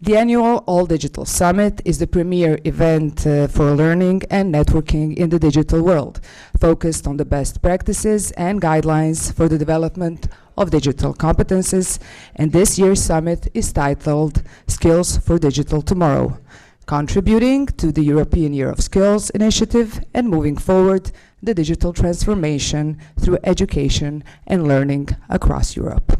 The annual All Digital Summit is the premier event for learning and networking in the digital world, focused on the best practices and guidelines for the development of digital competences, and this year's summit is titled Skills for Digital Tomorrow, contributing to the European Year of Skills initiative and moving forward the digital transformation through education and learning across Europe.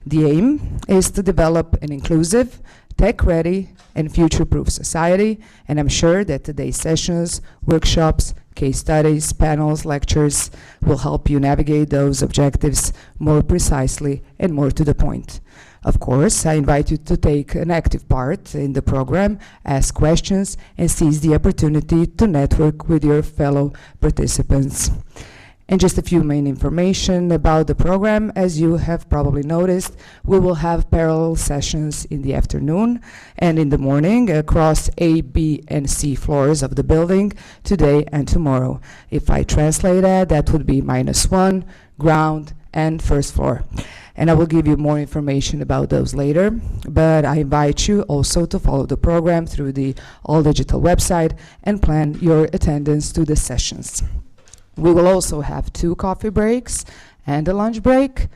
The aim is to develop an inclusive, tech-ready and future-proof society, and I'm sure that today's sessions, workshops, case studies, panels, lectures will help you navigate those objectives more precisely and more to the point. Of course, I invite you to take an active part in the program, ask questions, and seize the opportunity to network with your fellow participants. And just a few main information about the program. As you have probably noticed, we will have parallel sessions in the afternoon and in the morning across A, B, and C floors of the building today and tomorrow. If I translate that, that would be -1, ground, and first floor. And I will give you more information about those later, but I invite you also to follow the program through the All Digital website and plan your attendance to the sessions. We will also have 2 coffee breaks and a lunch break,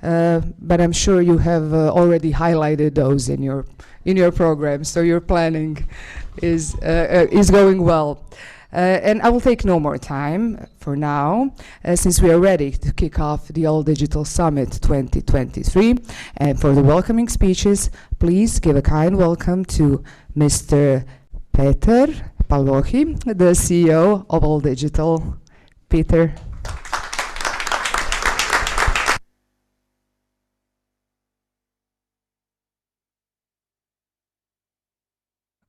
but I'm sure you have already highlighted those in your program, so your planning is going well. And I will take no more time for now, since we are ready to kick off the All Digital Summit 2023. And for the welcoming speeches, please give a kind welcome to Mr. Peter Palvolgyi, the CEO of All Digital. Peter.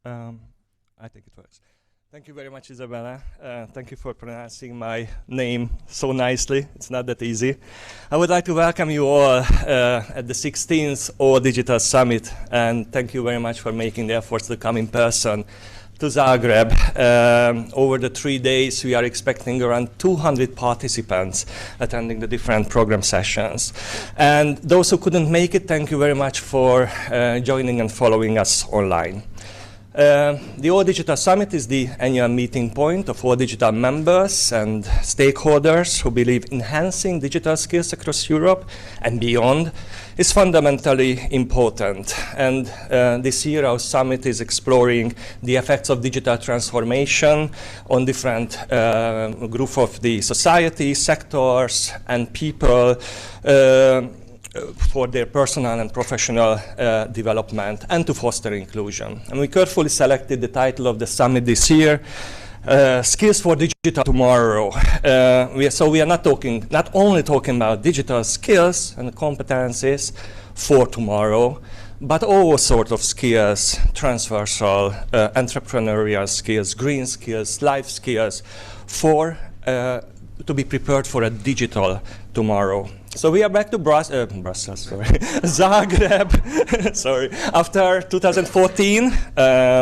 I think it works. Thank you very much, Isabella. Thank you for pronouncing my name so nicely. It's not that easy. I would like to welcome you all at the 16th All Digital Summit, and thank you very much for making the efforts to come in person to Zagreb. Over the 3 days, we are expecting around 200 participants attending the different program sessions. And those who couldn't make it, thank you very much for joining and following us online. The All Digital Summit is the annual meeting point of all digital members and stakeholders who believe enhancing digital skills across Europe and beyond is fundamentally important. And this year our summit is exploring the effects of digital transformation on different groups of the society, sectors, and people for their personal and professional development and to foster inclusion. And we carefully selected the title of the summit this year, Skills for Digital Tomorrow. So we are not only talking about digital skills and competencies for tomorrow, but all sorts of skills, transversal, entrepreneurial skills, green skills, life skills, to be prepared for a digital tomorrow. So we are back to Brussels, sorry, Zagreb, sorry, after 2014,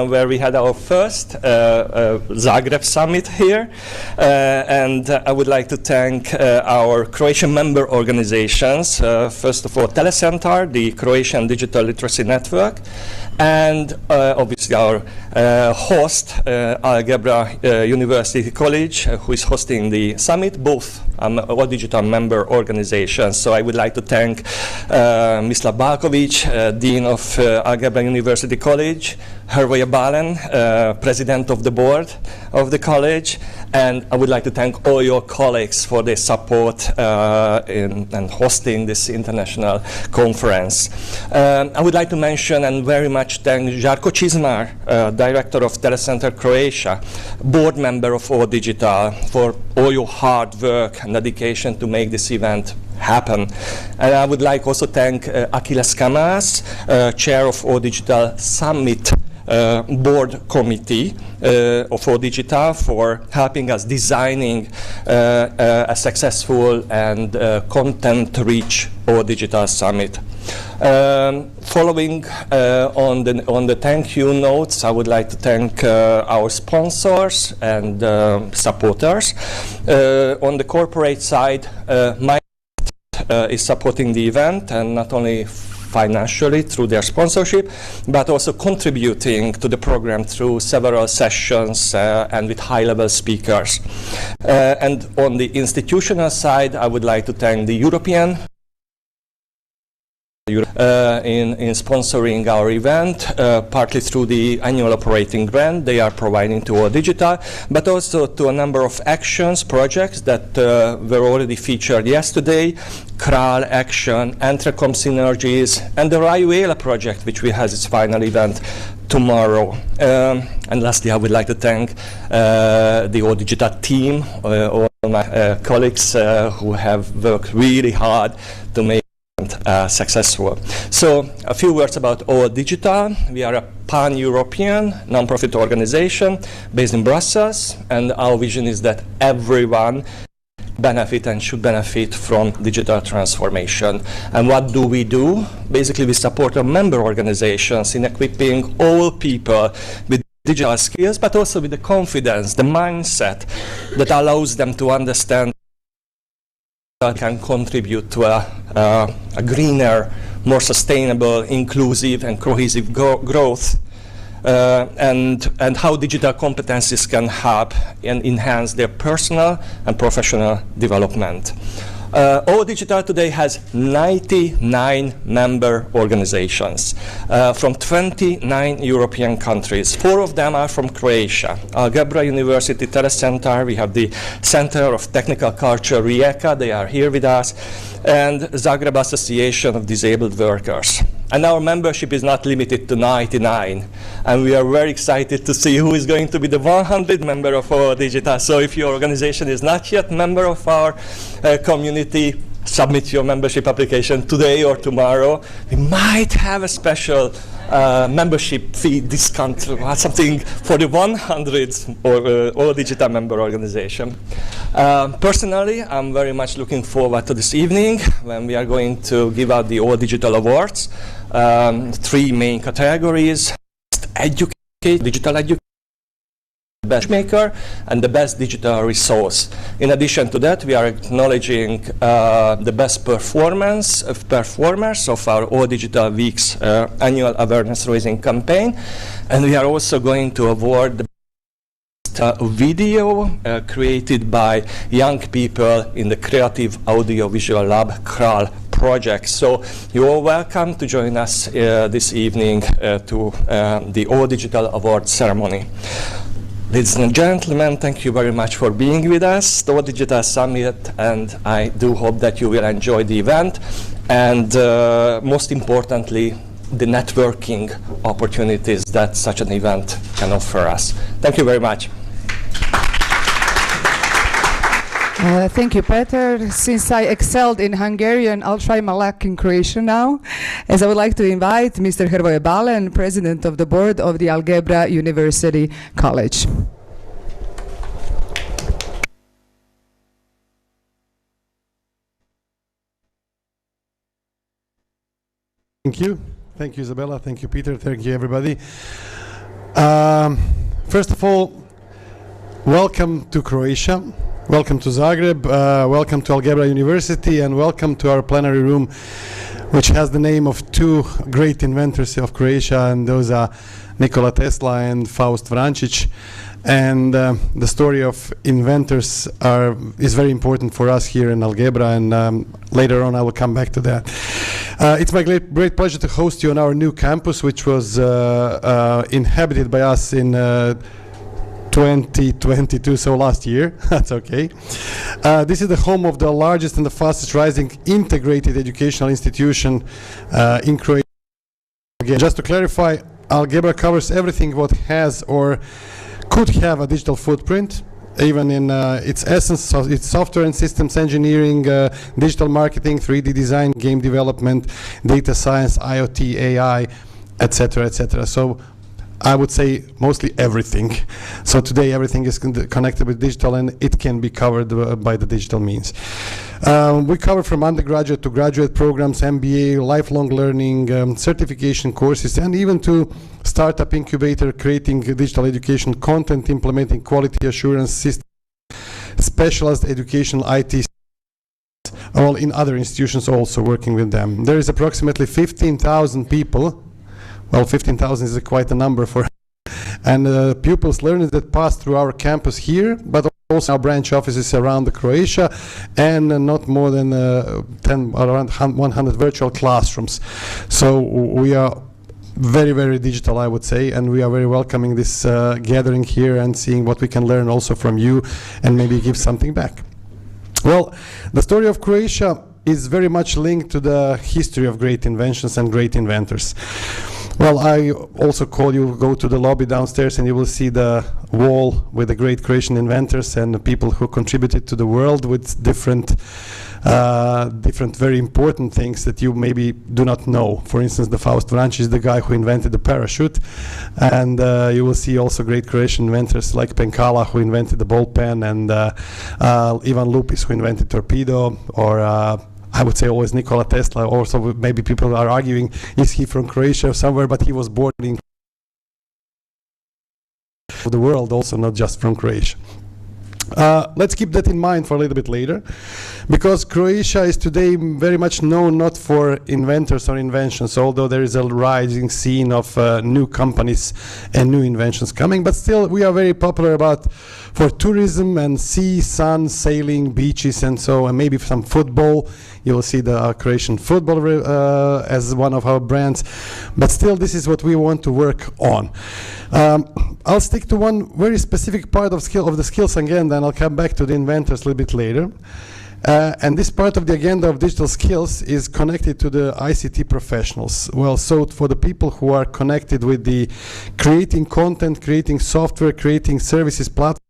where we had our first Zagreb summit here. And I would like to thank our Croatian member organizations, first of all, Telecenter, the Croatian Digital Literacy Network, and obviously our host, Algebra University College, who is hosting the summit, both all digital member organizations. So I would like to thank Mislav Balkovic, Dean of Algebra University College, Hrvoje Balen, President of the Board of the College, and I would like to thank all your colleagues for their support in hosting this international conference. I would like to mention and very much thank Žarko Čizmar, Director of Telecenter Croatia, Board Member of All Digital, for all your hard work and dedication to make this event happen. And I would like also thank Achilles Kamas, Chair of All Digital Summit Board Committee of All Digital, for helping us designing a successful and content-rich All Digital Summit. Following on the thank you notes, I would like to thank our sponsors and supporters. On the corporate side, my is supporting the event, and not only financially through their sponsorship, but also contributing to the program through several sessions and with high-level speakers. And on the institutional side, I would like to thank the European in sponsoring our event, partly through the annual operating grant they are providing to All Digital, but also to a number of actions, projects that were already featured yesterday, KRAL Action, Entrecom Synergies, and the Rayuela project, which will have its final event tomorrow. And lastly, I would like to thank the All Digital team, all my colleagues who have worked really hard to make successful. So a few words about All Digital. We are a pan-European non-profit organization based in Brussels, and our vision is that everyone benefit and should benefit from digital transformation. And what do? Basically, we support our member organizations in equipping all people with digital skills, but also with the confidence, the mindset that allows them to understand can contribute to a greener, more sustainable, inclusive and cohesive growth, and how digital competencies can help and enhance their personal and professional development. All Digital today has 99 member organizations from 29 European countries. 4 of them are from Croatia. Algebra University Telecenter, we have the Center of Technical Culture, Rijeka, they are here with us, and Zagreb Association of Disabled Workers. And our membership is not limited to 99. And we are very excited to see who is going to be the 100 member of All Digital. So if your organization is not yet member of our community, submit your membership application today or tomorrow. We might have a special membership fee discount or something for the 100 or All Digital member organization. Personally, I'm very much looking forward to this evening when we are going to give out the All Digital Awards. 3 main categories: digital education, best maker, and the best digital resource. In addition to that, we are acknowledging the best performers of our All Digital Week's annual awareness raising campaign, and we are also going to award the best video created by young people in the Creative Audiovisual Lab KRAL project. So you're all welcome to join us this evening to the All Digital Award ceremony. Ladies and gentlemen, thank you very much for being with us, the All Digital Summit, and I do hope that you will enjoy the event, and most importantly, the networking opportunities that such an event can offer us. Thank you very much. Thank you, Peter. Since I excelled in Hungarian, I'll try my luck in Croatian now, as I would like to invite Mr. Hrvoje Balen, President of the Board of the Algebra University College. Thank you. Thank you, Isabella. Thank you, Peter. Thank you, everybody. First of all, welcome to Croatia. Welcome to Zagreb, welcome to Algebra University, and welcome to our plenary room, which has the name of 2 great inventors of Croatia, and those are Nikola Tesla and Faust Vrančić. And the story of inventors is very important for us here in Algebra, and later on I will come back to that. It's my great pleasure to host you on our new campus, which was inhabited by us in 2022, so last year. That's okay. This is the home of the largest and the fastest rising integrated educational institution in Croatia. Again, just to clarify, Algebra covers everything what has or could have a digital footprint, even in its essence, so it's software and systems engineering, digital marketing, 3D design, game development, data science, IoT, AI, etc., etc. So I would say mostly everything. So today everything is connected with digital, and it can be covered by the digital means. We cover from undergraduate to graduate programs, MBA, lifelong learning, certification courses, and even to startup incubator, creating digital education content, implementing quality assurance systems, specialized educational IT well, in other institutions also working with them. There is approximately 15,000 people. Well, 15,000 is quite a number for and pupils, learners that pass through our campus here, but also our branch offices around Croatia, and not more than around 100 virtual classrooms. So we are very, very digital, I would say, and we are very welcoming this gathering here and seeing what we can learn also from you and maybe give something back. Well, the story of Croatia is very much linked to the history of great inventions and great inventors. Well, I also call you, go to the lobby downstairs and you will see the wall with the great Croatian inventors and the people who contributed to the world with different very important things that you maybe do not know. For instance, the Faust Vrančić is the guy who invented the parachute, and you will see also great Croatian inventors like Penkala, who invented the ball pen, and Ivan Lupis, who invented torpedo, or I would say always Nikola Tesla. Also, maybe people are arguing, is he from Croatia or somewhere, but he was born in the world, also not just from Croatia. Let's keep that in mind for a little bit later, because Croatia is today very much known not for inventors or inventions, although there is a rising scene of new companies and new inventions coming, but still we are very popular for tourism and sea, sun, sailing, beaches, and so, and maybe some football. You will see the Croatian football as one of our brands, but still this is what we want to work on. I'll stick to one very specific part of the skills again, then I'll come back to the inventors a little bit later. And this part of the agenda of digital skills is connected to the ICT professionals. Well, so for the people who are connected with the creating content, creating software, creating services platforms,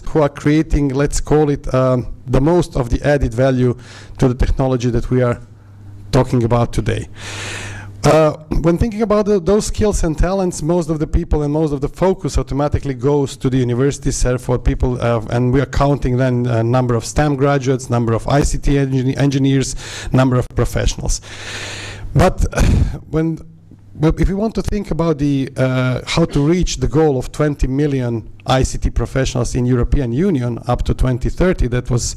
who are creating, let's call it, the most of the added value to the technology that we are talking about today. When thinking about those skills and talents, most of the people and most of the focus automatically goes to the universities, therefore people, and we are counting then a number of STEM graduates, number of ICT engineers, number of professionals. But if we want to think about how to reach the goal of 20 million ICT professionals in European Union up to 2030, that was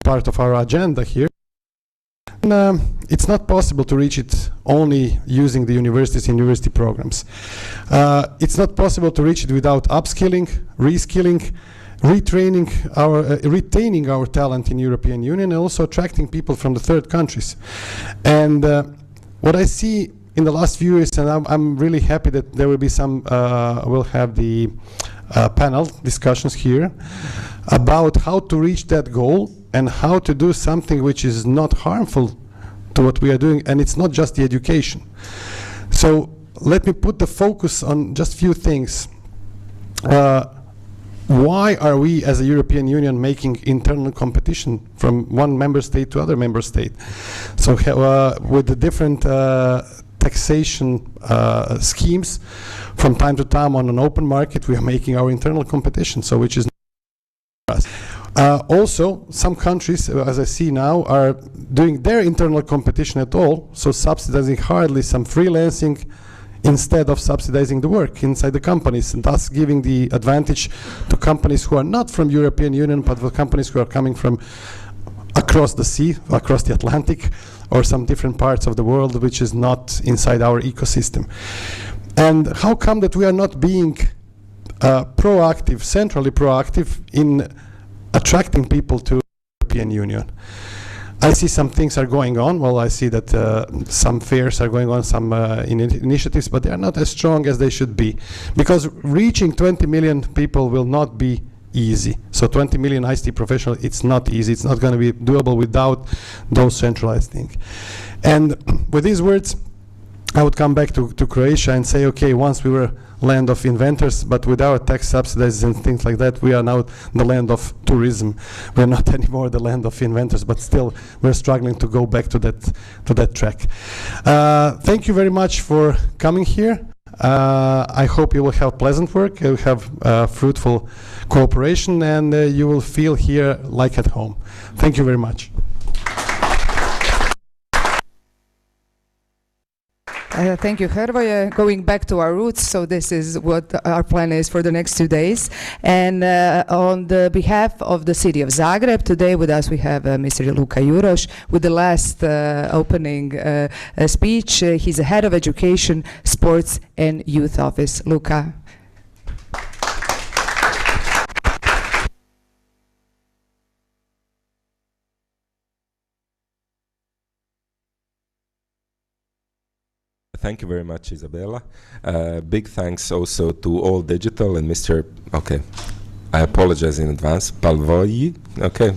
part of our agenda here. And, it's not possible to reach it only using the universities and university programs. It's not possible to reach it without upskilling, reskilling, retaining our talent in European Union, and also attracting people from the third countries. And what I see in the last few years, and I'm really happy that there will be some, we'll have the panel discussions here about how to reach that goal and how to do something which is not harmful to what we are doing, and it's not just the education. So let me put the focus on just a few things. Why are we as a European Union making internal competition from one member state to other member state? So with the different taxation schemes, from time to time on an open market, we are making our internal competition, so which is not us. Also, some countries, as I see now, are doing their internal competition at all, so subsidizing hardly some freelancing instead of subsidizing the work inside the companies, and thus giving the advantage to companies who are not from European Union, but for companies who are coming from across the sea, across the Atlantic, or some different parts of the world which is not inside our ecosystem. And how come that we are not being proactive, centrally proactive in attracting people to the European Union? I see some things are going on. Well, I see that some fairs are going on, some initiatives, but they are not as strong as they should be, because reaching 20 million people will not be easy. So 20 million ICT professionals, it's not easy. It's not going to be doable without those centralized things. And with these words, I would come back to Croatia and say, okay, once we were land of inventors, but with our tax subsidies and things like that, we are now the land of tourism. We're not anymore the land of inventors, but still we're struggling to go back to that track. Thank you very much for coming here. I hope you will have pleasant work, you will have fruitful cooperation, and you will feel here like at home. Thank you very much. Thank you, Hrvoje. Going back to our roots, so this is what our plan is for the next 2 days. And on the behalf of the city of Zagreb, today with us we have Mr. Luka Juros with the last opening speech. He's the head of education, sports and youth office. Luka. Thank you very much, Isabella. Big thanks also to All Digital and Mr. Okay, I apologize in advance, Palvolgyi, okay,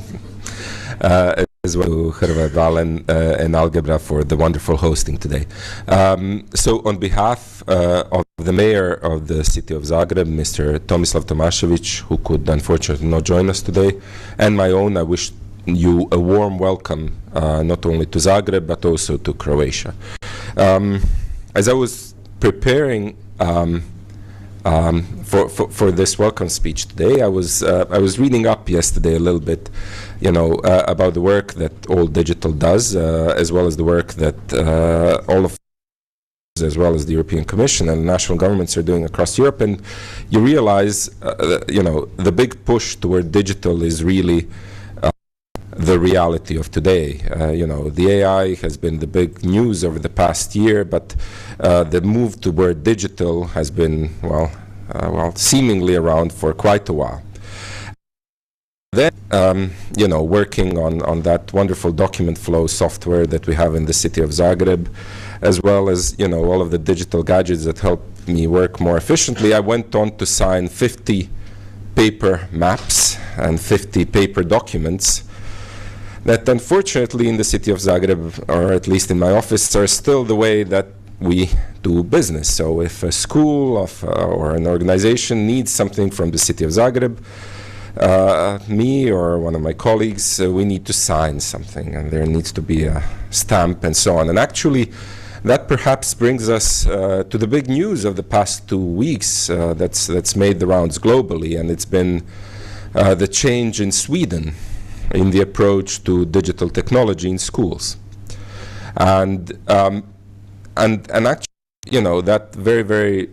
as well to Hrvoje, Balen, and Algebra for the wonderful hosting today. So on behalf of the mayor of the city of Zagreb, Mr. Tomislav Tomašević, who could unfortunately not join us today, and my own, I wish you a warm welcome not only to Zagreb but also to Croatia. As I was preparing for this welcome speech today, I was reading up yesterday a little bit, about the work that All Digital does, as well as the work that all of, as well as the European Commission and national governments are doing across Europe, and you realize, the big push toward digital is really the reality of today. The AI has been the big news over the past year, but the move toward digital has been, seemingly around for quite a while. Then, working on that wonderful document flow software that we have in the city of Zagreb, as well as, all of the digital gadgets that help me work more efficiently, I went on to sign 50 paper maps and 50 paper documents that unfortunately in the city of Zagreb, or at least in my office, are still the way that we do business. So if a school or an organization needs something from the city of Zagreb, me or one of my colleagues, we need to sign something, and there needs to be a stamp and so on. And actually, that perhaps brings us to the big news of the past 2 weeks that's made the rounds globally, and it's been the change in Sweden in the approach to digital technology in schools. And actually, that very, very,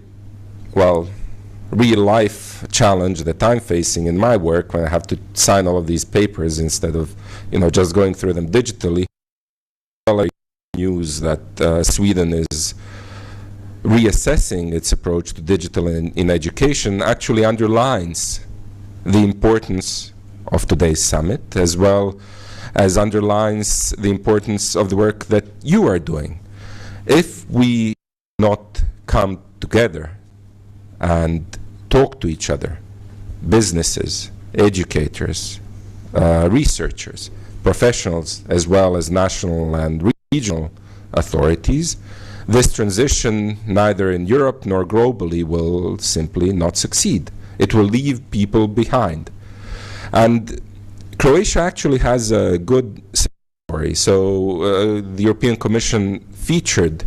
real life challenge that I'm facing in my work when I have to sign all of these papers instead of, just going through them digitally. News that Sweden is reassessing its approach to digital in education actually underlines the importance of today's summit, as well as underlines the importance of the work that you are doing. If we not come together and talk to each other, businesses, educators, researchers, professionals, as well as national and regional authorities, this transition neither in Europe nor globally will simply not succeed. It will leave people behind. And Croatia actually has a good story. So the European Commission featured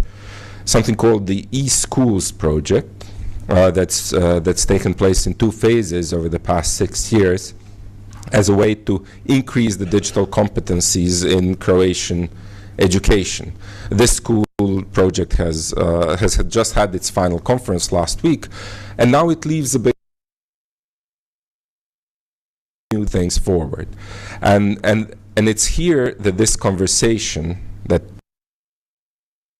something called the e-schools project that's taken place in 2 phases over the past 6 years as a way to increase the digital competencies in Croatian education. This school project has just had its final conference last week, and now it leaves a bit new things forward, and it's here that this conversation that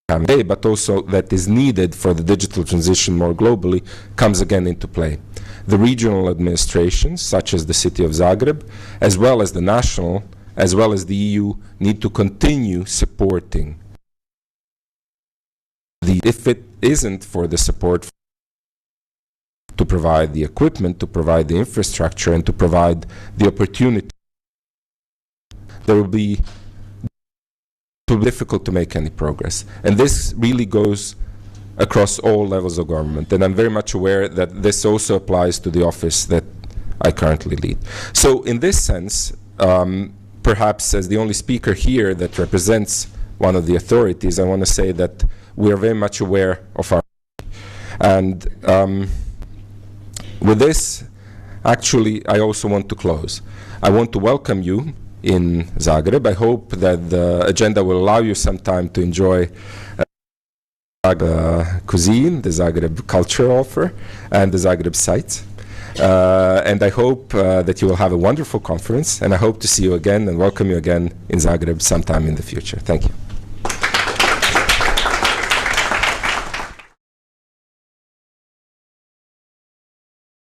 but also that is needed for the digital transition more globally comes again into play. The regional administrations, such as the city of Zagreb, as well as the national, as well as the EU, need to continue supporting. If it isn't for the support to provide the equipment, to provide the infrastructure, and to provide the opportunity, there will be difficult to make any progress. And this really goes across all levels of government. And I'm very much aware that this also applies to the office that I currently lead. So in this sense, perhaps as the only speaker here that represents one of the authorities, I want to say that we are very much aware of our. And with this, actually, I also want to close. I want to welcome you in Zagreb. I hope that the agenda will allow you some time to enjoy cuisine, the Zagreb culture offer, and the Zagreb site. And I hope that you will have a wonderful conference, and I hope to see you again and welcome you again in Zagreb sometime in the future. Thank you.